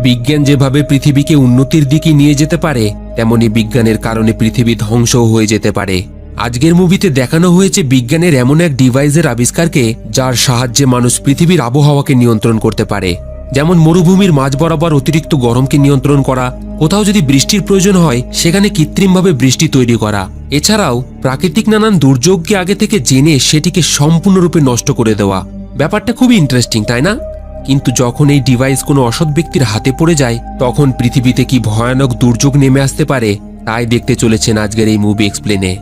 বিজ্ঞান যেভাবে পৃথিবীকে উন্নতির দিকে নিয়ে যেতে পারে, তেমনি বিজ্ঞানের কারণে পৃথিবী ধ্বংসও হয়ে যেতে পারে। আজকের মুভিতে দেখানো হয়েছে বিজ্ঞানের এমন এক ডিভাইসের আবিষ্কারকে, যার সাহায্যে মানুষ পৃথিবীর আবহাওয়াকে নিয়ন্ত্রণ করতে পারে। যেমন মরুভূমির মাঝ বরাবর অতিরিক্ত গরমকে নিয়ন্ত্রণ করা, কোথাও যদি বৃষ্টির প্রয়োজন হয় সেখানে কৃত্রিমভাবে বৃষ্টি তৈরি করা। এছাড়াও প্রাকৃতিক নানান দুর্যোগকে আগে থেকে জেনে সেটিকে সম্পূর্ণরূপে নষ্ট করে দেওয়া। ব্যাপারটা খুবই ইন্টারেস্টিং, তাই না? কিন্তু যখন এই ডিভাইস কোনো অসৎ ব্যক্তির হাতে পড়ে যায়, তখন পৃথিবীতে কি ভয়ানক দুর্যোগ নেমে আসতে পারে, তাই দেখতে চলেছেন আজকের এই মুভি এক্সপ্লেনে।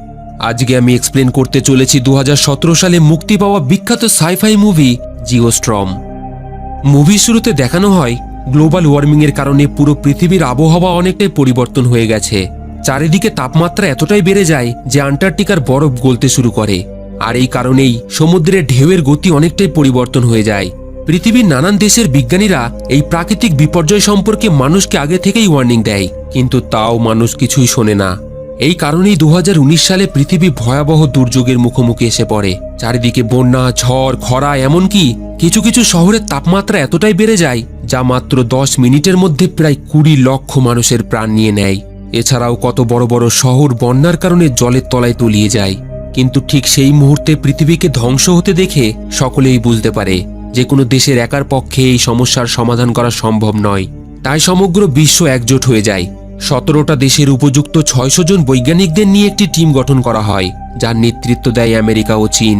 আজকে আমি এক্সপ্লেন করতে চলেছি 2017 সালে মুক্তি পাওয়া বিখ্যাত সাইফাই মুভি জিওস্টর্ম। মুভির শুরুতে দেখানো হয় গ্লোবাল ওয়ার্মিং এর কারণে পুরো পৃথিবীর আবহাওয়া অনেকটাই পরিবর্তন হয়ে গেছে। চারিদিকে তাপমাত্রা এতটাই বেড়ে যায় যে আন্টার্কটিকার বরফ গলতে শুরু করে, আর এই কারণেই সমুদ্রের ঢেউয়ের গতি অনেকটাই পরিবর্তন হয়ে যায়। পৃথিবীর নানান দেশের বিজ্ঞানীরা এই প্রাকৃতিক বিপর্যয় সম্পর্কে মানুষকে আগে থেকেই ওয়ার্নিং দেয়, কিন্তু তাও মানুষ কিছুই শোনে না। এই কারণেই 2019 সালে পৃথিবী ভয়াবহ দুর্যোগের মুখোমুখি এসে পড়ে। চারিদিকে বন্যা, ঝড়, খরা, এমনকি কিছু কিছু শহরের তাপমাত্রা এতটাই বেড়ে যায় যা মাত্র 10 মিনিটের মধ্যে প্রায় 20 লক্ষ মানুষের প্রাণ নিয়ে নেয়। এছাড়াও কত বড় বড় শহর বন্যার কারণে জলের তলায় তলিয়ে যায়। কিন্তু ঠিক সেই মুহূর্তে পৃথিবীকে ধ্বংস হতে দেখে সকলেই বুঝতে পারে যে কোনো দেশের একার পক্ষে এই সমস্যার সমাধান করা সম্ভব নয়। তাই সমগ্র বিশ্ব একজোট হয়ে যায়। 17টা দেশের উপযুক্ত 600 জন বৈজ্ঞানিকদের নিয়ে একটি টিম গঠন করা হয়, যার নেতৃত্ব দেয় আমেরিকা ও চীন।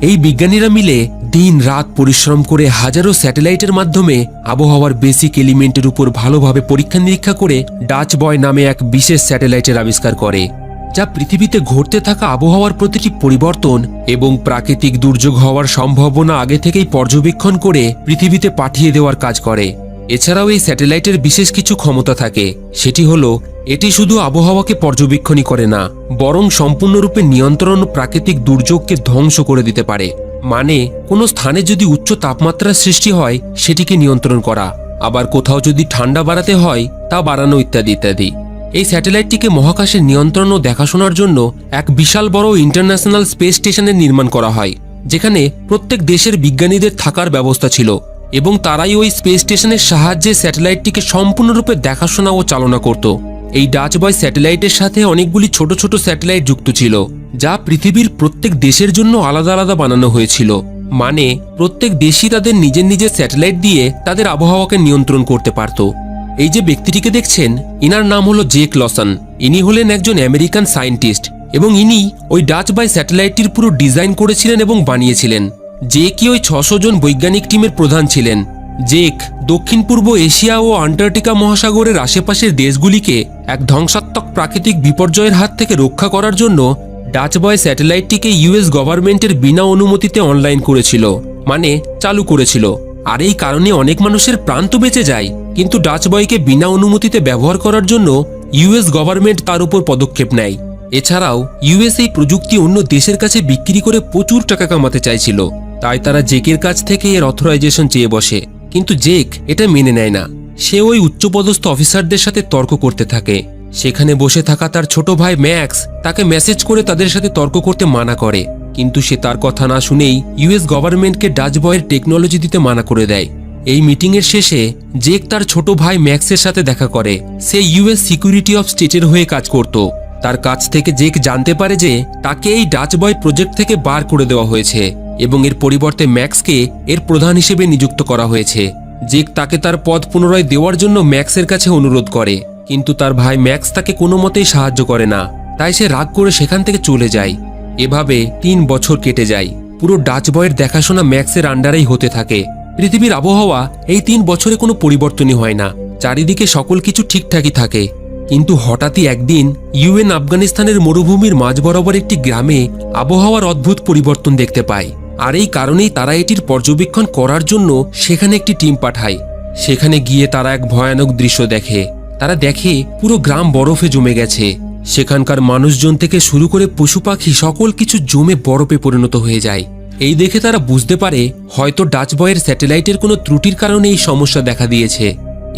এই বিজ্ঞানীরা মিলে দিন রাত পরিশ্রম করে হাজারো স্যাটেলাইটের মাধ্যমে আবহাওয়ার বেসিক এলিমেন্টের উপর ভালোভাবে পরীক্ষা নিরীক্ষা করে ডাচ বয় নামে এক বিশেষ স্যাটেলাইটের আবিষ্কার করে, যা পৃথিবীতে ঘটতে থাকা আবহাওয়ার প্রতিটি পরিবর্তন এবং প্রাকৃতিক দুর্যোগ হওয়ার সম্ভাবনা আগে থেকেই পর্যবেক্ষণ করে পৃথিবীতে পাঠিয়ে দেওয়ার কাজ করে। এছাড়াও এই স্যাটেলাইটের বিশেষ কিছু ক্ষমতা থাকে, সেটি হলো এটি শুধু আবহাওয়াকে পর্যবেক্ষণই করে না, বরং সম্পূর্ণরূপে নিয়ন্ত্রণ ও প্রাকৃতিক দুর্যোগকে ধ্বংস করে দিতে পারে। মানে কোনো স্থানে যদি উচ্চ তাপমাত্রার সৃষ্টি হয় সেটিকে নিয়ন্ত্রণ করা, আবার কোথাও যদি ঠান্ডা বাড়াতে হয় তা বাড়ানো, ইত্যাদি ইত্যাদি। এই স্যাটেলাইটটিকে মহাকাশের নিয়ন্ত্রণ ও দেখাশোনার জন্য এক বিশাল বড় ইন্টারন্যাশনাল স্পেস স্টেশনের নির্মাণ করা হয়, যেখানে প্রত্যেক দেশের বিজ্ঞানীদের থাকার ব্যবস্থা ছিল এবং তারাই ওই স্পেস স্টেশনের সাহায্যে স্যাটেলাইটটিকে সম্পূর্ণরূপে দেখাশোনা ও চালনা করত। এই ডাচ বয় স্যাটেলাইটের সাথে অনেকগুলি ছোট ছোট স্যাটেলাইট যুক্ত ছিল, যা পৃথিবীর প্রত্যেক দেশের জন্য আলাদা আলাদা বানানো হয়েছিল। মানে প্রত্যেক দেশই তাদের নিজের নিজের স্যাটেলাইট দিয়ে তাদের আবহাওয়াকে নিয়ন্ত্রণ করতে পারত। এই যে ব্যক্তিটিকে দেখছেন, ইনার নাম হলো জেক লসন। ইনি হলেন একজন আমেরিকান সায়েন্টিস্ট এবং ইনি ওই ডাচ বয় স্যাটেলাইটটির পুরো ডিজাইন করেছিলেন এবং বানিয়েছিলেন। জেকই ওই 600 জন বৈজ্ঞানিক টিমের প্রধান ছিলেন। জেক দক্ষিণ পূর্ব এশিয়া ও আন্টার্কটিকা মহাসাগরের আশেপাশের দেশগুলিকে এক ধ্বংসাত্মক প্রাকৃতিক বিপর্যয়ের হাত থেকে রক্ষা করার জন্য ডাচ বয় স্যাটেলাইটটিকে ইউএস গভর্নমেন্টের বিনা অনুমতিতে অনলাইন করেছিল, মানে চালু করেছিল। আর এই কারণে অনেক মানুষের প্রাণ তো বেঁচে যায়, কিন্তু ডাচ বয়কে বিনা অনুমতিতে ব্যবহার করার জন্য ইউএস গভর্নমেন্ট তার উপর পদক্ষেপ নেয়। এছাড়াও ইউএস এই প্রযুক্তি অন্য দেশের কাছে বিক্রি করে প্রচুর টাকা কামাতে চাইছিল, তাই তারা জেকের কাছ থেকে এর অথরাইজেশন চেয়ে বসে। কিন্তু জেক এটা মেনে নেয় না। সে ওই উচ্চপদস্থ অফিসারদের সাথে তর্ক করতে থাকে। সেখানে বসে থাকা তার ছোট ভাই ম্যাক্স তাকে মেসেজ করে তাদের সাথে তর্ক করতে মানা করে, কিন্তু সে তার কথা না শুনেই ইউএস গভর্নমেন্টকে ডাচ বয়ের টেকনোলজি দিতে মানা করে দেয়। এই মিটিং এর শেষে জেক তার ছোট ভাই ম্যাক্সের সাথে দেখা করে। সে ইউএস সিকিউরিটি অফ স্টেটের হয়ে কাজ করত। তার কাছ থেকে জেক জানতে পারে যে তাকে এই ডাচ বয় প্রজেক্ট থেকে বার করে দেওয়া হয়েছে এবং এর পরিবর্তে ম্যাক্সকে এর প্রধান হিসেবে নিযুক্ত করা হয়েছে। জেক তাকে তার পদ পুনরায় দেওয়ার জন্য ম্যাক্সের কাছে অনুরোধ করে, কিন্তু তার ভাই ম্যাক্স তাকে কোনো মতেই সাহায্য করে না। তাই সে রাগ করে সেখান থেকে চলে যায়। এভাবে 3 বছর কেটে যায়। পুরো ডাচ বয়ের দেখাশোনা ম্যাক্সের আন্ডারেই হতে থাকে। পৃথিবীর আবহাওয়া এই 3 বছরে কোনো পরিবর্তনই হয় না, চারিদিকে সকল কিছু ঠিকঠাকই থাকে। কিন্তু হঠাৎই একদিন ইউএন আফগানিস্তানের মরুভূমির মাঝ বরাবর একটি গ্রামে আবহাওয়ার অদ্ভুত পরিবর্তন দেখতে পায়। আর এই কারণেই তারা এটির পর্যবেক্ষণ করার জন্য সেখানে একটি টিম পাঠায়। সেখানে গিয়ে তারা এক ভয়ানক দৃশ্য দেখে। তারা দেখে পুরো গ্রাম বরফে জমে গেছে। সেখানকার মানুষজন থেকে শুরু করে পশু পাখি সকল কিছু জমে বরফে পরিণত হয়ে যায়। এই দেখে তারা বুঝতে পারে হয়তো ডাচ বয়ের স্যাটেলাইটের কোনো ত্রুটির কারণে এই সমস্যা দেখা দিয়েছে।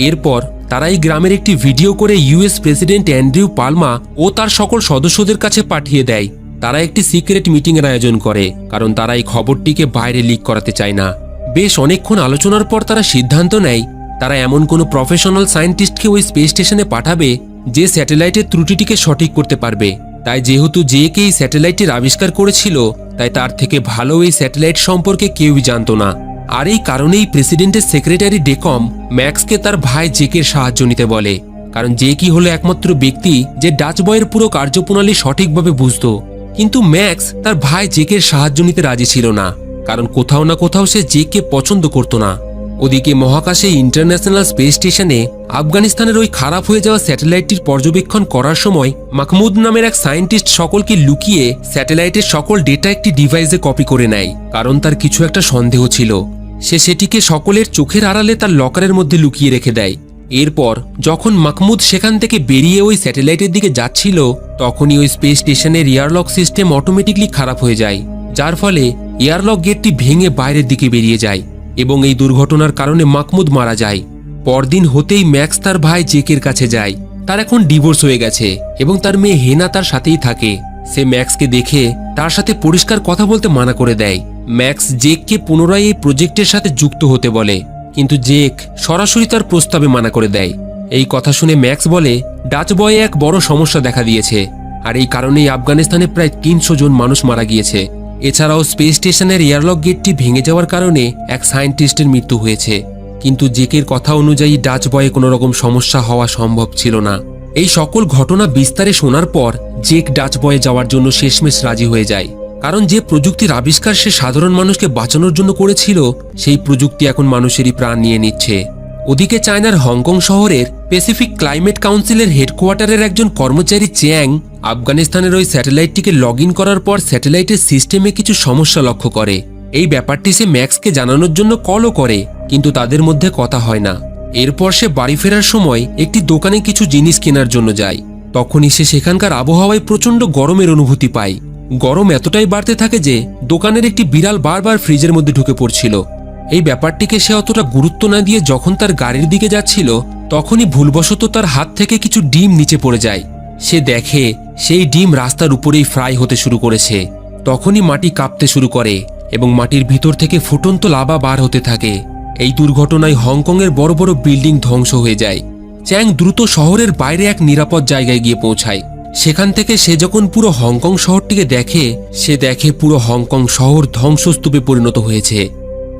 এরপর তারা এই গ্রামের একটি ভিডিও করে ইউএস প্রেসিডেন্ট অ্যান্ড্রিউ পালমা ও তার সকল সদস্যদের কাছে পাঠিয়ে দেয়। তারা একটি সিক্রেট মিটিং এর আয়োজন করে, কারণ তারা এই খবরটিকে বাইরে লিক করাতে চায় না। বেশ অনেকক্ষণ আলোচনার পর তারা সিদ্ধান্ত নেয় তারা এমন কোনো প্রফেশনাল সায়েন্টিস্টকে ওই স্পেস স্টেশনে পাঠাবে যে স্যাটেলাইটের ত্রুটিটিকে সঠিক করতে পারবে। তাই যেহেতু জেক এই স্যাটেলাইটের আবিষ্কার করেছিল, তাই তার থেকে ভালো এই স্যাটেলাইট সম্পর্কে কেউই জানত না। আর এই কারণেই প্রেসিডেন্টের সেক্রেটারি ডেকম ম্যাক্সকে তার ভাই জেকের সাহায্য নিতে বলে, কারণ জেকই হলো একমাত্র ব্যক্তি যে ডাচ বয়ের পুরো কার্যপ্রণালী সঠিকভাবে বুঝত। কিন্তু ম্যাক্স তার ভাই জেকের সাহায্য নিতে রাজি ছিল না, কারণ কোথাও না কোথাও সে জেককে পছন্দ করত না। ওদিকে মহাকাশে ইন্টারন্যাশনাল স্পেস স্টেশনে আফগানিস্তানের ওই খারাপ হয়ে যাওয়া স্যাটেলাইটটির পর্যবেক্ষণ করার সময় মাহমুদ নামের এক সায়েন্টিস্ট সকলকে লুকিয়ে স্যাটেলাইটের সকল ডেটা একটি ডিভাইসে কপি করে নেয়, কারণ তার কিছু একটা সন্দেহ ছিল। সে সেটিকে সকলের চোখের আড়ালে তার লকারের মধ্যে লুকিয়ে রেখে দেয়। এরপর যখন মাহমুদ সেখান থেকে বেরিয়ে ওই স্যাটেলাইটের দিকে যাচ্ছিল, তখনই ওই স্পেস স্টেশনের এয়ারলক সিস্টেম অটোমেটিকলি খারাপ হয়ে যায়, যার ফলে এয়ারলক গেটটি ভেঙে বাইরের দিকে বেরিয়ে যায় এবং এই দুর্ঘটনার কারণে মাহমুদ মারা যায়। পরদিন হতেই ম্যাক্স তার ভাই জেকের কাছে যায়। তার এখন ডিভোর্স হয়ে গেছে এবং তার মেয়ে হেনা তার সাথেই থাকে। সে ম্যাক্সকে দেখে তার সাথে পরিষ্কার কথা বলতে মানা করে দেয়। ম্যাক্স জেককে পুনরায় এই প্রজেক্টের সাথে যুক্ত হতে বলে, কিন্তু জেক সরাসরি তার প্রস্তাবে মানা করে দেয়। এই কথা শুনে ম্যাক্স বলে ডাচ বয়ে এক বড় সমস্যা দেখা দিয়েছে, আর এই কারণেই আফগানিস্তানে প্রায় 300 জন মানুষ মারা গিয়েছে। এছাড়াও স্পেস স্টেশনের এয়ারলক গেটটি ভেঙে যাওয়ার কারণে এক সায়েন্টিস্টের মৃত্যু হয়েছে। কিন্তু জেকের কথা অনুযায়ী ডাচ বয়ে কোনো রকম সমস্যা হওয়া সম্ভব ছিল না। এই সকল ঘটনা বিস্তারে শোনার পর জেক ডাচ বয়ে যাওয়ার জন্য শেষমেশ রাজি হয়ে যায়, কারণ যে প্রযুক্তির আবিষ্কার সে সাধারণ মানুষকে বাঁচানোর জন্য করেছিল, সেই প্রযুক্তি এখন মানুষেরই প্রাণ নিয়ে নিচ্ছে। ওদিকে চায়নার হংকং শহরের প্যাসিফিক ক্লাইমেট কাউন্সিলের হেডকোয়ার্টারের একজন কর্মচারী চ্যাং আফগানিস্তানের ওই স্যাটেলাইটটিকে লগ ইন করার পর স্যাটেলাইটের সিস্টেমে কিছু সমস্যা লক্ষ্য করে। এই ব্যাপারটি সে ম্যাক্সকে জানানোর জন্য কলও করে, কিন্তু তাদের মধ্যে কথা হয় না। এরপর সে বাড়ি ফেরার সময় একটি দোকানে কিছু জিনিস কেনার জন্য যায়। তখনই সে সেখানকার আবহাওয়ায় প্রচণ্ড গরমের অনুভূতি পায়। গরম এতটাই বাড়তে থাকে যে দোকানের একটি বিড়াল বারবার ফ্রিজের মধ্যে ঢুকে পড়ছিল। এই ব্যাপারটিকে সে অতটা গুরুত্ব না দিয়ে যখন তার গাড়ির দিকে যাচ্ছিল, তখনই ভুলবশত তার হাত থেকে কিছু ডিম নিচে পড়ে যায়। সে দেখে সেই ডিম রাস্তার উপরেই ফ্রাই হতে শুরু করেছে। তখনই মাটি কাঁপতে শুরু করে এবং মাটির ভিতর থেকে ফুটন্ত লাভা বার হতে থাকে। এই দুর্ঘটনায় হংকংয়ের বড় বড় বিল্ডিং ধ্বংস হয়ে যায়। চ্যাং দ্রুত শহরের বাইরে এক নিরাপদ জায়গায় গিয়ে পৌঁছায়। সেখান থেকে সে যখন পুরো হংকং শহরটিকে দেখে, সে দেখে পুরো হংকং শহর ধ্বংসস্তূপে পরিণত হয়েছে।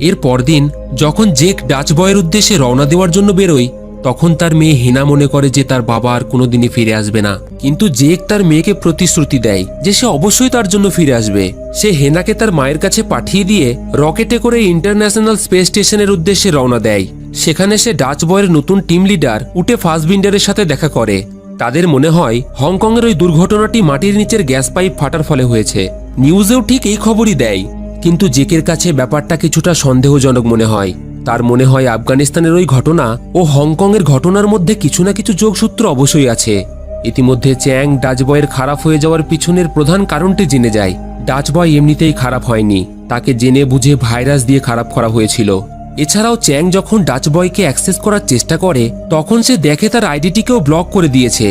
এর পরদিন যখন জেক ডাচ বয়ের উদ্দেশ্যে রওনা দেওয়ার জন্য বেরোয়, তখন তার মেয়ে হেনা মনে করে যে তার বাবা আর কোনোদিনই ফিরে আসবে না। কিন্তু জেক তার মেয়েকে প্রতিশ্রুতি দেয় যে সে অবশ্যই তার জন্য ফিরে আসবে। সে হেনাকে তার মায়ের কাছে পাঠিয়ে দিয়ে রকেটে করে ইন্টারন্যাশনাল স্পেস স্টেশনের উদ্দেশ্যে রওনা দেয়। সেখানে সে ডাচ বয়ের নতুন টিম লিডার উটে ফাসবিন্ডারের সাথে দেখা করে। তাদের মনে হয় হংকংয়ের ওই দুর্ঘটনাটি মাটির নিচের গ্যাস পাইপ ফাটার ফলে হয়েছে। নিউজেও ঠিক এই খবরই দেয়। কিন্তু জেকের কাছে ব্যাপারটা কিছুটা সন্দেহজনক মনে হয়। তার মনে হয় আফগানিস্তানের ওই ঘটনা ও হংকংয়ের ঘটনার মধ্যে কিছু না কিছু যোগসূত্র অবশ্যই আছে। ইতিমধ্যে চ্যাং ডাচ বয়ের খারাপ হয়ে যাওয়ার পিছনের প্রধান কারণটি জেনে যায়। ডাচ বয় এমনিতেই খারাপ হয়নি, তাকে জেনে বুঝে ভাইরাস দিয়ে খারাপ করা হয়েছিল। এছাড়াও চ্যাং যখন ডাচ বয়কে অ্যাক্সেস করার চেষ্টা করে, তখন সে দেখে তার আইডিটিকেও ব্লক করে দিয়েছে।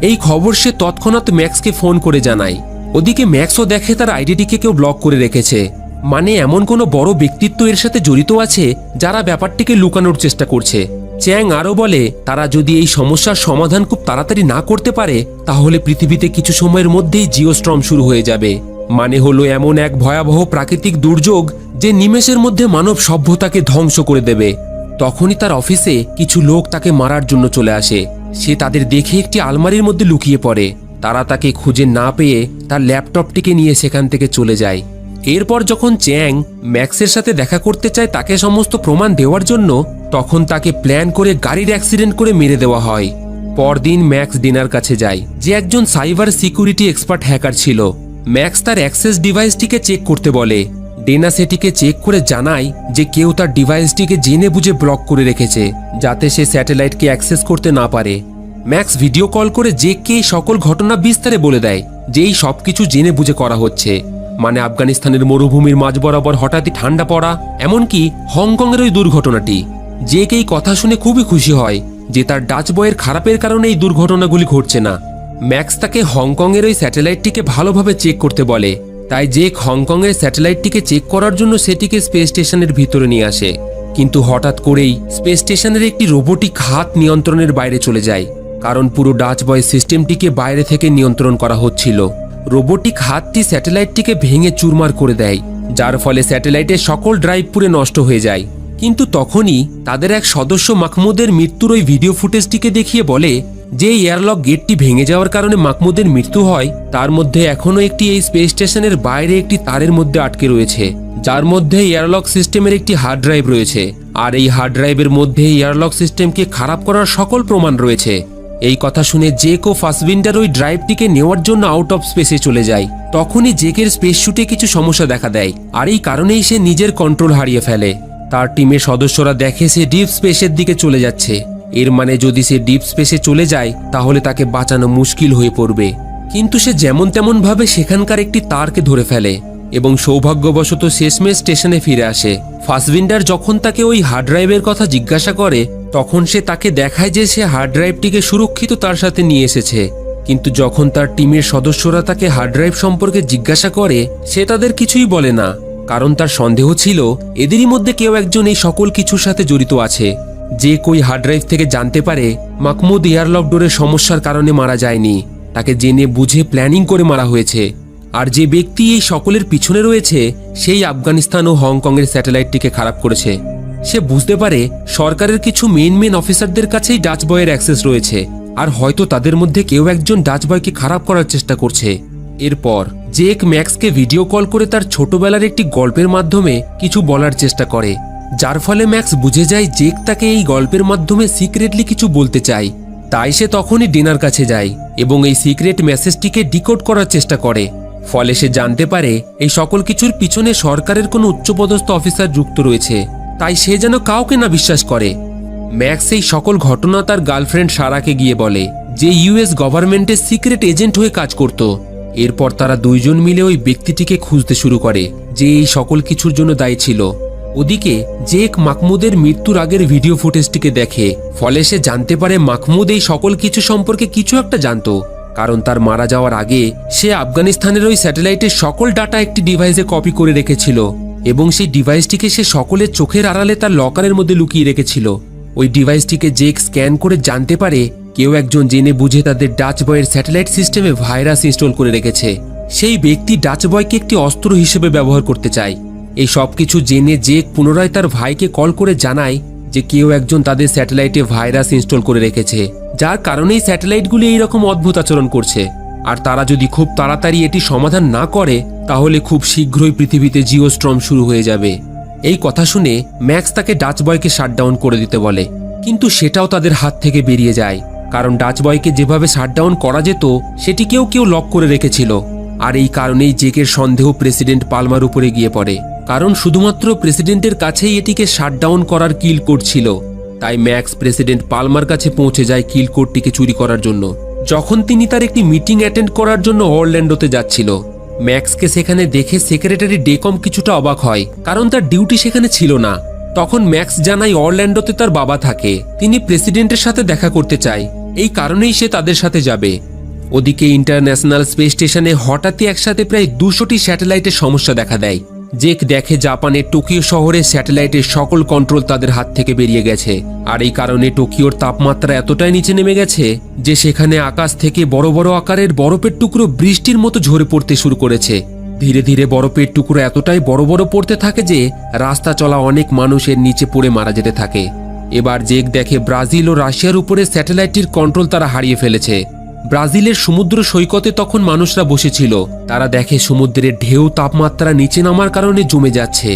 এই খবর সে তৎক্ষণাৎ ম্যাক্সকে ফোন করে জানায়। ওদিকে ম্যাক্সও দেখে তার আইডিটিকে কেউ ব্লক করে রেখেছে, মানে এমন কোনো বড় ব্যক্তিত্ব এর সাথে জড়িত আছে যারা ব্যাপারটিকে লুকানোর চেষ্টা করছে। চ্যাং আরও বলে তারা যদি এই সমস্যার সমাধান খুব তাড়াতাড়ি না করতে পারে, তাহলে পৃথিবীতে কিছু সময়ের মধ্যেই জিওস্টর্ম শুরু হয়ে যাবে। মানে হলো এমন এক ভয়াবহ প্রাকৃতিক দুর্যোগ যে নিমেষের মধ্যে মানব সভ্যতাকে ধ্বংস করে দেবে। তখনই তার অফিসে কিছু লোক তাকে মারার জন্য চলে আসে। সে তাদের দেখে একটি আলমারির মধ্যে লুকিয়ে পড়ে। তারা তাকে খুঁজে না পেয়ে তার ল্যাপটপটিকে নিয়ে সেখান থেকে চলে যায়। এরপর যখন চ্যাং ম্যাক্সের সাথে দেখা করতে চায় তাকে সমস্ত প্রমাণ দেওয়ার জন্য, তখন তাকে প্ল্যান করে গাড়ির অ্যাক্সিডেন্ট করে মেরে দেওয়া হয়। পরদিন ম্যাক্স ডিনার কাছে যায়, যে একজন সাইবার সিকিউরিটি এক্সপার্ট হ্যাকার ছিল। ম্যাক্স তার অ্যাক্সেস ডিভাইসটিকে চেক করতে বলে। ডেনা সেটিকে চেক করে জানায় যে কেউ তার ডিভাইসটিকে জেনে বুঝে ব্লক করে রেখেছে, যাতে সে স্যাটেলাইটকে অ্যাক্সেস করতে না পারে। ম্যাক্স ভিডিও কল করে জেককে সকল ঘটনা বিস্তারে বলে দেয় যে এই সবকিছু জেনে বুঝে করা হচ্ছে। মানে আফগানিস্তানের মরুভূমির মাঝ বরাবর হঠাৎই ঠান্ডা পড়া, এমনকি হংকংয়ের ওই দুর্ঘটনাটি। জেক এই কথা শুনে খুবই খুশি হয় যে তার ডাচ বয়ের খারাপের কারণে এই দুর্ঘটনাগুলি ঘটছে না। ম্যাক্স তাকে হংকংয়ের ওই স্যাটেলাইটটিকে ভালোভাবে চেক করতে বলে। তাই জেক হংকংয়ের স্যাটেলাইটটিকে চেক করার জন্য সেটিকে স্পেস স্টেশনের ভিতরে নিয়ে আসে। কিন্তু হঠাৎ করেই স্পেস স্টেশনের একটি রোবোটিক হাত নিয়ন্ত্রণের বাইরে চলে যায়, কারণ পুরো ডাচ বয় সিস্টেমটিকে বাইরে থেকে নিয়ন্ত্রণ করা হচ্ছিল। রোবোটিক হাতটি স্যাটেলাইটটিকে ভেঙে চুরমার করে দেয়, যার ফলে স্যাটেলাইটের সকল ড্রাইভ পুরো নষ্ট হয়ে যায়। কিন্তু তখনই তাদের এক সদস্য মাহমুদের মৃত্যুর ওই ভিডিও ফুটেজটিকে দেখিয়ে বলে যে এয়ারলক গেটটি ভেঙে যাওয়ার কারণে মাহমুদের মৃত্যু হয়, তার মধ্যে এখনও একটি এই স্পেস স্টেশনের বাইরে একটি তারের মধ্যে আটকে রয়েছে, যার মধ্যে এয়ারলক সিস্টেমের একটি হার্ড ড্রাইভ রয়েছে। আর এই হার্ড ড্রাইভের মধ্যে এয়ারলক সিস্টেমকে খারাপ করার সকল প্রমাণ রয়েছে। এই কথা শুনে জেক ও ফাসবিন্ডার ওই ড্রাইভটিকে নেওয়ার জন্য আউট অফ স্পেসে চলে যায়। তখনই জেকের স্পেস শুটে কিছু সমস্যা দেখা দেয়, আর এই কারণেই সে নিজের কন্ট্রোল হারিয়ে ফেলে। তার টিমের সদস্যরা দেখে সে ডিপ স্পেসের দিকে চলে যাচ্ছে। এর মানে যদি সে ডিপ স্পেসে চলে যায় তাহলে তাকে বাঁচানো মুশকিল হয়ে পড়বে। কিন্তু সে যেমন তেমন ভাবে সেখানকার একটি তারকে ধরে ফেলে এবং সৌভাগ্যবশত শেষমেশ স্টেশনে ফিরে আসে। ফাসবিন্ডার যখন তাকে ওই হার্ড ড্রাইভের কথা জিজ্ঞাসা করে তখন সে তাকে দেখায় যে সে হার্ড ড্রাইভটিকে সুরক্ষিত তার সাথে নিয়ে এসেছে। কিন্তু যখন তার টিমের সদস্যরা তাকে হার্ড ড্রাইভ সম্পর্কে জিজ্ঞাসা করে সে তাদের কিছুই বলে না, কারণ তার সন্দেহ ছিল এদেরই মধ্যে কেউ একজন এই সকল কিছুর সাথে জড়িত আছে। যে কই হার্ড ড্রাইভ থেকে জানতে পারে মাহমুদ এয়ারলক ডোরের সমস্যার কারণে মারা যায়নি, তাকে জেনে বুঝে প্ল্যানিং করে মারা হয়েছে। আর যে ব্যক্তি এই সকলের পিছনে রয়েছে সেই আফগানিস্তান ও হংকংয়ের স্যাটেলাইটটিকে খারাপ করেছে। সে বুঝতে পারে সরকারের কিছু মেন অফিসারদের কাছেই ডাচ বয়ের অ্যাক্সেস রয়েছে, আর হয়তো তাদের মধ্যে কেউ একজন ডাচ বয়কে খারাপ করার চেষ্টা করছে। এরপর জেক ম্যাক্সকে ভিডিও কল করে তার ছোটবেলার একটি গল্পের মাধ্যমে কিছু বলার চেষ্টা করে, যার ফলে ম্যাক্স বুঝে যায় জেক তাকে এই গল্পের মাধ্যমে সিক্রেটলি কিছু বলতে চায়। তাই সে তখনই ডিনার কাছে যায় এবং এই সিক্রেট মেসেজটিকে ডিকোড করার চেষ্টা করে। ফলে সে জানতে পারে এই সকল কিছুর পিছনে সরকারের কোনো উচ্চপদস্থ অফিসার যুক্ত রয়েছে, তাই সে যেন কাউকে না বিশ্বাস করে। ম্যাক্স এই সকল ঘটনা তার গার্লফ্রেন্ড সারাকে গিয়ে বলে, যে ইউএস গভর্নমেন্টের সিক্রেট এজেন্ট হয়ে কাজ করত। এরপর তারা দুইজন মিলে ওই ব্যক্তিটিকে খুঁজতে শুরু করে যে এই সকল কিছুর জন্য দায়ী ছিল। ওদিকে জেক মাহমুদের মৃত্যুর আগের ভিডিও ফুটেজটিকে দেখে, ফলে সে জানতে পারে মাহমুদ এই সকল কিছু সম্পর্কে কিছু একটা জানতো, কারণ তার মারা যাওয়ার আগে সে আফগানিস্তানের ওই স্যাটেলাইটের সকল ডাটা একটি ডিভাইসে কপি করে রেখেছিল এবং সেই ডিভাইসটিকে সে সকলের চোখের আড়ালে তার লকারের মধ্যে লুকিয়ে রেখেছিল। ওই ডিভাইসটিকে জেক স্ক্যান করে জানতে পারে কেউ একজন জেনে বুঝে তাদের ডাচ বয়ের স্যাটেলাইট সিস্টেমে ভাইরাস ইনস্টল করে রেখেছে। সেই ব্যক্তি ডাচ বয়কে একটি অস্ত্র হিসেবে ব্যবহার করতে চায়। এই সব কিছু জেনে জেক পুনরায় তার ভাইকে কল করে জানায় যে কেউ একজন তাদের স্যাটেলাইটে ভাইরাস ইনস্টল করে রেখেছে, যার কারণেই স্যাটেলাইটগুলি এইরকম অদ্ভুত আচরণ করছে। আর তারা যদি খুব তাড়াতাড়ি এটি সমাধান না করে তাহলে খুব শীঘ্রই পৃথিবীতে জিওস্টর্ম শুরু হয়ে যাবে। এই কথা শুনে ম্যাক্স তাকে ডাচ বয়কে শাটডাউন করে দিতে বলে, কিন্তু সেটাও তাদের হাত থেকে বেরিয়ে যায়, কারণ ডাচ বয়কে যেভাবে শাটডাউন করা যেত সেটি কেউ লক করে রেখেছিল। আর এই কারণেই জেকের সন্দেহ প্রেসিডেন্ট পালমার উপরে গিয়ে পড়ে, কারণ শুধুমাত্র প্রেসিডেন্টের কাছেই এটিকে শাটডাউন করার কিল কোড ছিল। তাই ম্যাক্স প্রেসিডেন্ট পালমার কাছে পৌঁছে যায় কিল কোডটিকে চুরি করার জন্য, যখন তিনি তার একটি মিটিং অ্যাটেন্ড করার জন্য অরল্যান্ডোতে যাচ্ছিল। ম্যাক্সকে সেখানে দেখে সেক্রেটারি ডেকম কিছুটা অবাক হয়, কারণ তার ডিউটি সেখানে ছিল না। তখন ম্যাক্স জানায় অরল্যান্ডোতে তার বাবা থাকে, তিনি প্রেসিডেন্টের সাথে দেখা করতে চায়, এই কারণেই সে তাদের সাথে যাবে। ওদিকে ইন্টারন্যাশনাল স্পেস স্টেশনে হঠাৎই একসাথে প্রায় 200টি স্যাটেলাইটের সমস্যা দেখা দেয়। জেক দেখে জাপানের টোকিও শহরে স্যাটেলাইটের সকল কন্ট্রোল তাদের হাত থেকে বেরিয়ে গেছে, আর এই কারণে টোকিওর তাপমাত্রা এতটাই নিচে নেমে গেছে যে সেখানে আকাশ থেকে বড় বড় আকারের বরফের টুকরো বৃষ্টির মতো ঝরে পড়তে শুরু করেছে। ধীরে ধীরে বরফের টুকরো এতটাই বড় বড় পড়তে থাকে যে রাস্তা চলা অনেক মানুষের নিচে পড়ে মারা যেতে থাকে। এবার জেক দেখে ব্রাজিল ও রাশিয়ার উপরে স্যাটেলাইটটির কন্ট্রোল তারা হারিয়ে ফেলেছে। ব্রাজিলের সমুদ্র সৈকতে তখন মানুষরা বসেছিল, তারা দেখে সমুদ্রের ঢেউ তাপমাত্রা নিচে নামার কারণে জমে যাচ্ছে।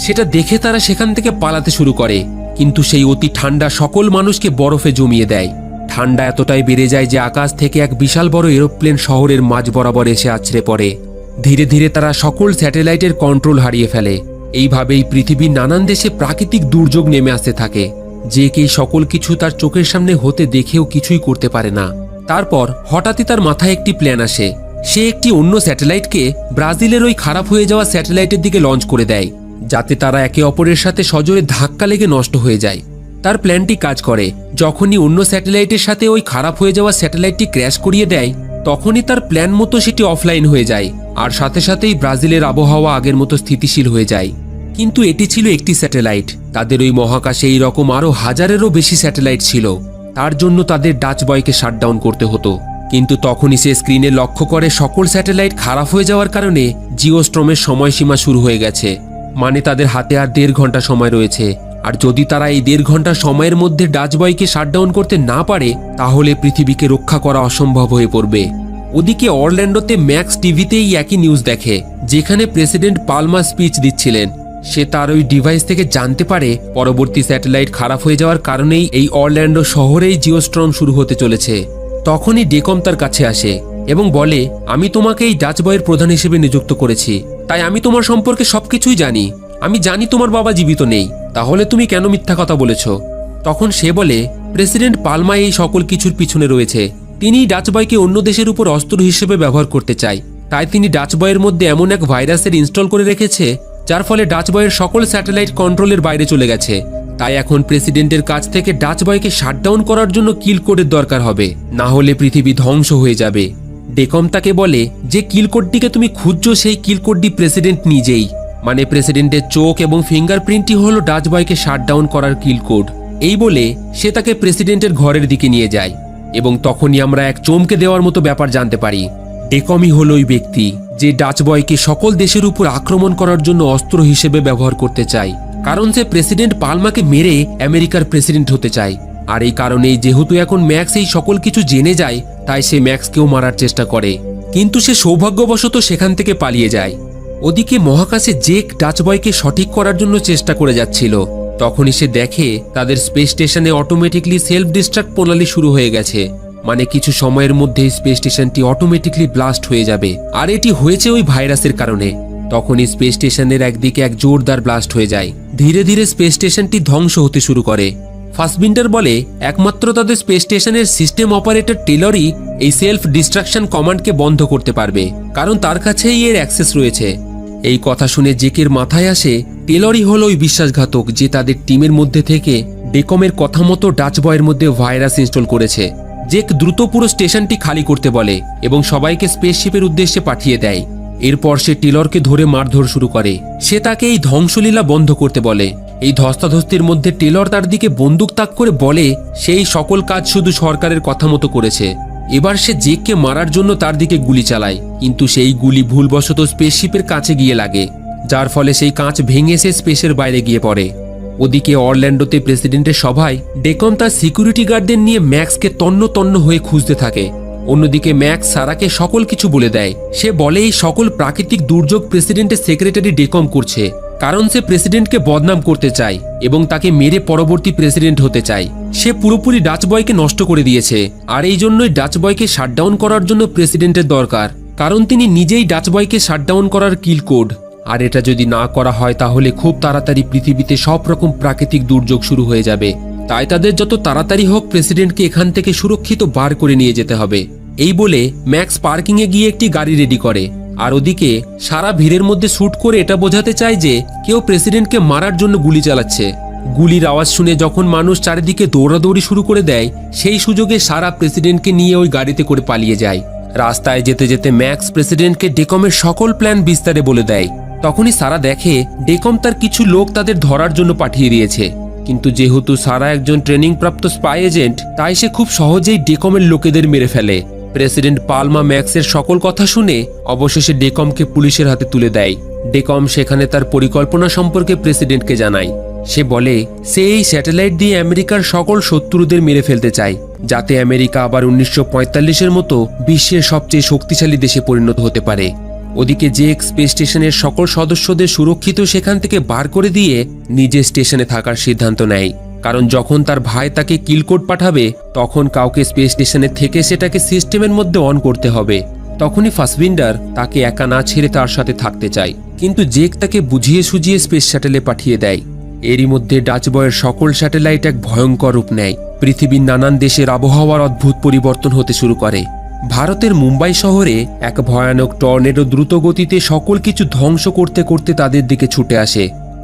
সেটা দেখে তারা সেখান থেকে পালাতে শুরু করে, কিন্তু সেই অতি ঠান্ডা সকল মানুষকে বরফে জমিয়ে দেয়। ঠান্ডা এতটাই বেড়ে যায় যে আকাশ থেকে এক বিশাল বড় এরোপ্লেন শহরের মাঝ বরাবর এসে আছড়ে পড়ে। ধীরে ধীরে তারা সকল স্যাটেলাইটের কন্ট্রোল হারিয়ে ফেলে। এইভাবেই পৃথিবীর নানান দেশে প্রাকৃতিক দুর্যোগ নেমে আসতে থাকে। যে কে সকল কিছু তার চোখের সামনে হতে দেখেও কিছুই করতে পারে না। তারপর হঠাৎই তার মাথায় একটি প্ল্যান আসে। সে একটি অন্য স্যাটেলাইটকে ব্রাজিলের ওই খারাপ হয়ে যাওয়া স্যাটেলাইটের দিকে লঞ্চ করে দেয়, যাতে তারা একে অপরের সাথে সজোরে ধাক্কা লেগে নষ্ট হয়ে যায়। তার প্ল্যানটি কাজ করে। যখনই অন্য স্যাটেলাইটের সাথে ওই খারাপ হয়ে যাওয়া স্যাটেলাইটটি ক্র্যাশ করিয়ে দেয় তখনই তার প্ল্যান মতো সেটি অফলাইন হয়ে যায়, আর সাথে সাথেই ব্রাজিলের আবহাওয়া আগের মতো স্থিতিশীল হয়ে যায়। কিন্তু এটি ছিল একটি স্যাটেলাইট। তাদের ওই মহাকাশে এই রকম আরও হাজারেরও বেশি স্যাটেলাইট ছিল। তার জন্য তাদের ডাচ বয়কে শাটডাউন করতে হতো। কিন্তু তখনই সে স্ক্রিনে লক্ষ্য করে সকল স্যাটেলাইট খারাপ হয়ে যাওয়ার কারণে জিওস্ট্রমের সময়সীমা শুরু হয়ে গেছে। মানে তাদের হাতে আর 1.5 ঘন্টা সময় রয়েছে। আর যদি তারা এই 1.5 ঘন্টা সময়ের মধ্যে ডাচ বয়কে শাটডাউন করতে না পারে, তাহলে পৃথিবীকে রক্ষা করা অসম্ভব হয়ে পড়বে। ওদিকে অরল্যান্ডোতে ম্যাক্স টিভিতেই একই নিউজ দেখে, যেখানে প্রেসিডেন্ট পালমা স্পিচ দিচ্ছিলেন। সে তার ওই ডিভাইস থেকে জানতে পারে পরবর্তী স্যাটেলাইট খারাপ হয়ে যাওয়ার কারণেই এই অরল্যান্ডো শহরেই জিওস্ট্রম শুরু হতে চলেছে। তখনই ডেকম তার কাছে আসে এবং বলে, আমি তোমাকে এই ডাচ বয়ের প্রধান হিসেবে নিযুক্ত করেছি, তাই আমি তোমার সম্পর্কে সবকিছুই জানি। আমি জানি তোমার বাবা জীবিত নেই, তাহলে তুমি কেন মিথ্যা কথা বলেছ? তখন সে বলে, প্রেসিডেন্ট পালমা এই সকল কিছুর পিছনে রয়েছে। তিনি ডাচ বয়কে অন্য দেশের উপর অস্ত্র হিসেবে ব্যবহার করতে চায়, তাই তিনি ডাচ বয়ের মধ্যে এমন এক ভাইরাসের ইনস্টল করে রেখেছে যার ফলে ডাচ বয়ের সকল স্যাটেলাইট কন্ট্রোলের বাইরে চলে গেছে। তাই এখন প্রেসিডেন্টের কাছ থেকে ডাচ বয়কে শাটডাউন করার জন্য কিল কোডের দরকার হবে, না হলে পৃথিবী ধ্বংস হয়ে যাবে। ডেকম তাকে বলে, যে কিল কোডটিকে তুমি খুঁজছো সেই কিল কোডটি প্রেসিডেন্ট নিজেই, মানে প্রেসিডেন্টের চোখ এবং ফিঙ্গারপ্রিন্টই হলো ডাচ বয়কে শাটডাউন করার কিল কোড। এই বলে সে তাকে প্রেসিডেন্টের ঘরের দিকে নিয়ে যায় এবং তখনই আমরা এক চমকে দেওয়ার মতো ব্যাপার জানতে পারি। ডেকমই হলো ওই ব্যক্তি যে ডাচ বয়কে সকল দেশের উপর আক্রমণ করার জন্য অস্ত্র হিসেবে ব্যবহার করতে চায়, কারণ সে প্রেসিডেন্ট পালমাকে মেরে আমেরিকার প্রেসিডেন্ট হতে চায়। আর এই কারণেই যেহেতু এখন ম্যাক্স এই সকল কিছু জেনে যায়, তাই সে ম্যাক্সকেও মারার চেষ্টা করে, কিন্তু সে সৌভাগ্যবশত সেখান থেকে পালিয়ে যায়। ওদিকে মহাকাশে জেক ডাচ বয়কে সঠিক করার জন্য চেষ্টা করে যাচ্ছিল। তখনই সে দেখে তাদের স্পেস স্টেশনে অটোমেটিকলি সেলফ ডিস্ট্রাক্ট প্রণালী শুরু হয়ে গেছে, মানে কিছু সময়ের মধ্যেই স্পেস স্টেশনটি অটোমেটিকলি ব্লাস্ট হয়ে যাবে। আর এটি হয়েছে ওই ভাইরাসের কারণে। তখনই স্পেস স্টেশনের একদিকে এক জোরদার ব্লাস্ট হয়ে যায়। ধীরে ধীরে স্পেস স্টেশনটি ধ্বংস হতে শুরু করে। ফাসবিন্ডার বলে, একমাত্র তাদের স্পেস স্টেশনের সিস্টেম অপারেটর টেলরই এই সেলফ ডিস্ট্রাকশন কমান্ডকে বন্ধ করতে পারবে, কারণ তার কাছেই এর অ্যাক্সেস রয়েছে। এই কথা শুনে জেকের মাথায় আসে টেলরই হলো ওই বিশ্বাসঘাতক যে তাদের টিমের মধ্যে থেকে ডেকমের কথা মতো ডাচ বয়ের মধ্যে ভাইরাস ইনস্টল করেছে। জেক দ্রুত পুরো স্টেশনটি খালি করতে বলে এবং সবাইকে স্পেসশিপের উদ্দেশ্যে পাঠিয়ে দেয়। এরপর সে টেলরকে ধরে মারধর শুরু করে। সে তাকে এই ধ্বংসলীলা বন্ধ করতে বলে। এই ধস্তাধস্তির মধ্যে টেলর তার দিকে বন্দুক তাক করে বলে সেই সকল কাজ শুধু সরকারের কথা মতো করেছে। এবার সে জেককে মারার জন্য তার দিকে গুলি চালায়, কিন্তু সেই গুলি ভুলবশত স্পেসশিপের কাছে গিয়ে লাগে, যার ফলে সেই কাঁচ ভেঙে সে স্পেসের বাইরে গিয়ে পড়ে। ওদিকে অরল্যান্ডোতে প্রেসিডেন্টের সভায় ডেকম তার সিকিউরিটি গার্ডদের নিয়ে ম্যাক্সকে তন্ন তন্ন হয়ে খুঁজতে থাকে। অন্যদিকে ম্যাক্স সারাকে সকল কিছু বলে দেয়। সে বলে এই সকল প্রাকৃতিক দুর্যোগ প্রেসিডেন্টের সেক্রেটারি ডেকম করছে, কারণ সে প্রেসিডেন্টকে বদনাম করতে চায় এবং তাকে মেরে পরবর্তী প্রেসিডেন্ট হতে চায়। সে পুরোপুরি ডাচ বয়কে নষ্ট করে দিয়েছে, আর এই জন্যই ডাচ বয়কে শাটডাউন করার জন্য প্রেসিডেন্টের দরকার, কারণ তিনি নিজেই ডাচ বয়কে শাটডাউন করার কিল কোড। আর এটা যদি না করা হয় তাহলে খুব তাড়াতাড়ি পৃথিবীতে সব রকম প্রাকৃতিক দুর্যোগ শুরু হয়ে যাবে। তাই তাদের যত তাড়াতাড়ি হোক প্রেসিডেন্টকে এখান থেকে সুরক্ষিত বার করে নিয়ে যেতে হবে। এই বলে ম্যাক্স পার্কিংয়ে গিয়ে একটি গাড়ি রেডি করে, আর ওদিকে সারা ভিড়ের মধ্যে শুট করে এটা বোঝাতে চায় যে কেউ প্রেসিডেন্টকে মারার জন্য গুলি চালাচ্ছে। গুলির আওয়াজ শুনে যখন মানুষ চারিদিকে দৌড়াদৌড়ি শুরু করে দেয়, সেই সুযোগে সারা প্রেসিডেন্টকে নিয়ে ওই গাড়িতে করে পালিয়ে যায়। রাস্তায় যেতে যেতে ম্যাক্স প্রেসিডেন্টকে ডেকমের সকল প্ল্যান বিস্তারে বলে দেয়। তখনই সারা দেখে ডেকম তার কিছু লোক তাদের ধরার জন্য পাঠিয়ে দিয়েছে, কিন্তু যেহেতু সারা একজন ট্রেনিং প্রাপ্ত স্পাই এজেন্ট, তাই সে খুব সহজেই ডেকমের লোকেদের মেরে ফেলে। প্রেসিডেন্ট পালমা ম্যাক্সের সকল কথা শুনে অবশেষে ডেকমকে পুলিশের হাতে তুলে দেয়। ডেকম সেখানে তার পরিকল্পনা সম্পর্কে প্রেসিডেন্টকে জানায়। সে বলে সে এই স্যাটেলাইট দিয়ে আমেরিকার সকল শত্রুদের মেরে ফেলতে চায়, যাতে আমেরিকা আবার 1945-এর মতো বিশ্বের সবচেয়ে শক্তিশালী দেশে পরিণত হতে পারে। ওদিকে জেক স্পেস স্টেশনের সকল সদস্যদের সুরক্ষিত সেখান থেকে বার করে দিয়ে নিজে স্টেশনে থাকার সিদ্ধান্ত নেয়, কারণ যখন তার ভাই তাকে কিল কোড পাঠাবে তখন কাউকে স্পেস স্টেশনে থেকে সেটাকে সিস্টেমের মধ্যে অন করতে হবে। তখনই ফাসবিন্ডার তাকে একা না ছেড়ে তার সাথে থাকতে চায়, কিন্তু জেক তাকে বুঝিয়ে সুঝিয়ে স্পেস শ্যাটেলে পাঠিয়ে দেয়। এরই মধ্যে ডাচ বয়ের সকল স্যাটেলাইট এক ভয়ঙ্কর রূপ নেয়। পৃথিবীর নানান দেশের আবহাওয়ার অদ্ভুত পরিবর্তন হতে শুরু করে। ভারতের মুম্বাই শহরে এক ভয়ানক টর্নেডো দ্রুত গতিতে সকল কিছু ধ্বংস করতে করতে তাদের দিকে ছুটে আসে।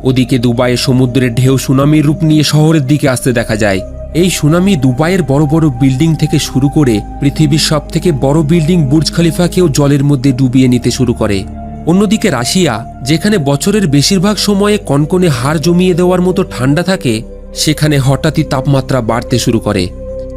ওদিকে দুবাইয়ের সমুদ্রের ঢেউ সুনামির রূপ নিয়ে শহরের দিকে আসতে দেখা যায়। এই সুনামি দুবাইয়ের বড় বড় বিল্ডিং থেকে শুরু করে পৃথিবীর সব থেকে বড় বিল্ডিং বুর্জ খলিফাকেও জলের মধ্যে ডুবিয়ে নিতে শুরু করে। অন্যদিকে রাশিয়া, যেখানে বছরের বেশিরভাগ সময়ে কনকনে হাড় জমিয়ে দেওয়ার মতো ঠান্ডা থাকে, সেখানে হঠাৎই তাপমাত্রা বাড়তে শুরু করে।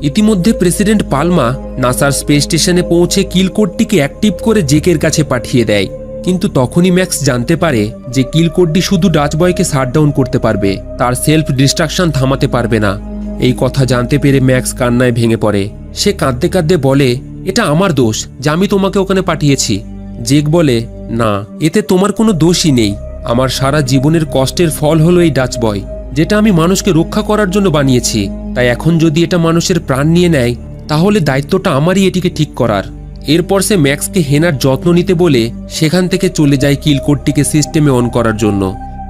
ইতিমধ্যে প্রেসিডেন্ট পালমা নাসার স্পেস স্টেশনে পৌঁছে কিল কোডটিকে অ্যাক্টিভ করে জেকের কাছে পাঠিয়ে দেয়। কিন্তু তখনই ম্যাক্স জানতে পারে যে কিল কোডটি শুধু ডাচ বয়কে শাটডাউন করতে পারবে, তার সেলফ ডিস্ট্রাকশন থামাতে পারবে না। এই কথা জানতে পেরে ম্যাক্স কান্নায় ভেঙে পড়ে। সে কাঁদতে কাঁদতে বলে, এটা আমার দোষ যে আমি তোমাকে ওখানে পাঠিয়েছি। জেক বলে, না, এতে তোমার কোনো দোষই নেই। আমার সারা জীবনের কষ্টের ফল হলো এই ডাচ বয়, যেটা আমি মানুষকে রক্ষা করার জন্য বানিয়েছি। তাই এখন যদি এটা মানুষের প্রাণ নিয়ে নেয়, তাহলে দায়িত্বটা আমারই এটিকে ঠিক করার। এরপর সে ম্যাক্সকে হেনার যত্ন নিতে বলে সেখান থেকে চলে যায় কিল কোডটিকে সিস্টেমে অন করার জন্য।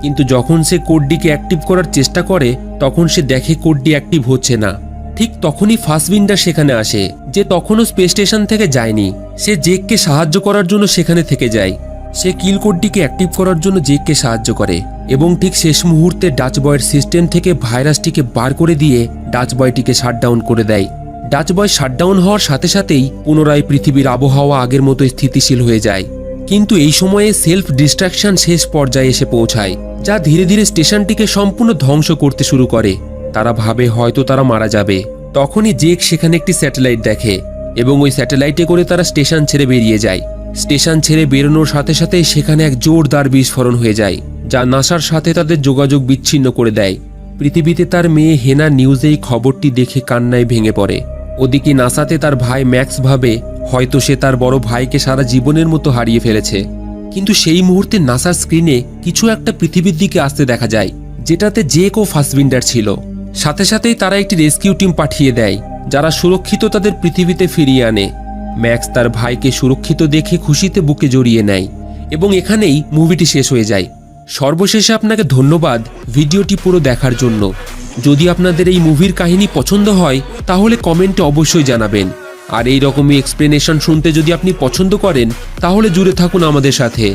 কিন্তু যখন সে কোডটিকে অ্যাক্টিভ করার চেষ্টা করে, তখন সে দেখে কোডটি অ্যাক্টিভ হচ্ছে না। ঠিক তখনই ফাসবিন্ডার সেখানে আসে, যে তখনও স্পেস স্টেশন থেকে যায়নি। সে জেককে সাহায্য করার জন্য সেখানে থেকে যায়। সে কিল কোডটিকে অ্যাক্টিভ করার জন্য জেককে সাহায্য করে এবং ঠিক শেষ মুহূর্তে ডাচ বয়ের সিস্টেম থেকে ভাইরাসটিকে বার করে দিয়ে ডাচ বয়টিকে শাটডাউন করে দেয়। ডাচ বয় শাটডাউন হওয়ার সাথে সাথেই পুনরায় পৃথিবীর আবহাওয়া আগের মতো স্থিতিশীল হয়ে যায়। কিন্তু এই সময়ে সেলফ ডিস্ট্রাকশন শেষ পর্যায়ে এসে পৌঁছায়, যা ধীরে ধীরে স্টেশনটিকে সম্পূর্ণ ধ্বংস করতে শুরু করে। তারা ভাবে হয়তো তারা মারা যাবে। তখনই জেক সেখানে একটি স্যাটেলাইট দেখে এবং ওই স্যাটেলাইটে করে তারা স্টেশন ছেড়ে বেরিয়ে যায়। স্টেশন ছেড়ে বেরোনোর সাথে সাথে সেখানে এক জোরদার বিস্ফোরণ হয়ে যায়, যা নাসার সাথে তাদের যোগাযোগ বিচ্ছিন্ন করে দেয়। পৃথিবীতে তার মেয়ে হেনা নিউজে এই খবরটি দেখে কান্নায় ভেঙে পড়ে। ওদিকে নাসাতে তার ভাই ম্যাক্স ভাবে হয়তো সে তার বড় ভাইকে সারা জীবনের মতো হারিয়ে ফেলেছে। কিন্তু সেই মুহূর্তে নাসার স্ক্রিনে কিছু একটা পৃথিবীর দিকে আসতে দেখা যায়, যেটাতে জেক ও ফাসবিন্ডার ছিল। সাথে সাথেই তারা একটি রেস্কিউ টিম পাঠিয়ে দেয়, যারা সুরক্ষিত তাদের পৃথিবীতে ফিরিয়ে আনে। ম্যাক্স তার ভাইকে সুরক্ষিত দেখে খুশিতে বুকে জড়িয়ে নেয় এবং এখানেই মুভিটি শেষ হয়ে যায়। সর্বশেষে আপনাকে ধন্যবাদ ভিডিওটি পুরো দেখার জন্য। যদি আপনাদের এই মুভির কাহিনী পছন্দ হয়, তাহলে কমেন্টে অবশ্যই জানাবেন। আর এই রকমই এক্সপ্লেনেশন শুনতে যদি আপনি পছন্দ করেন, তাহলে জুড়ে থাকুন আমাদের সাথে।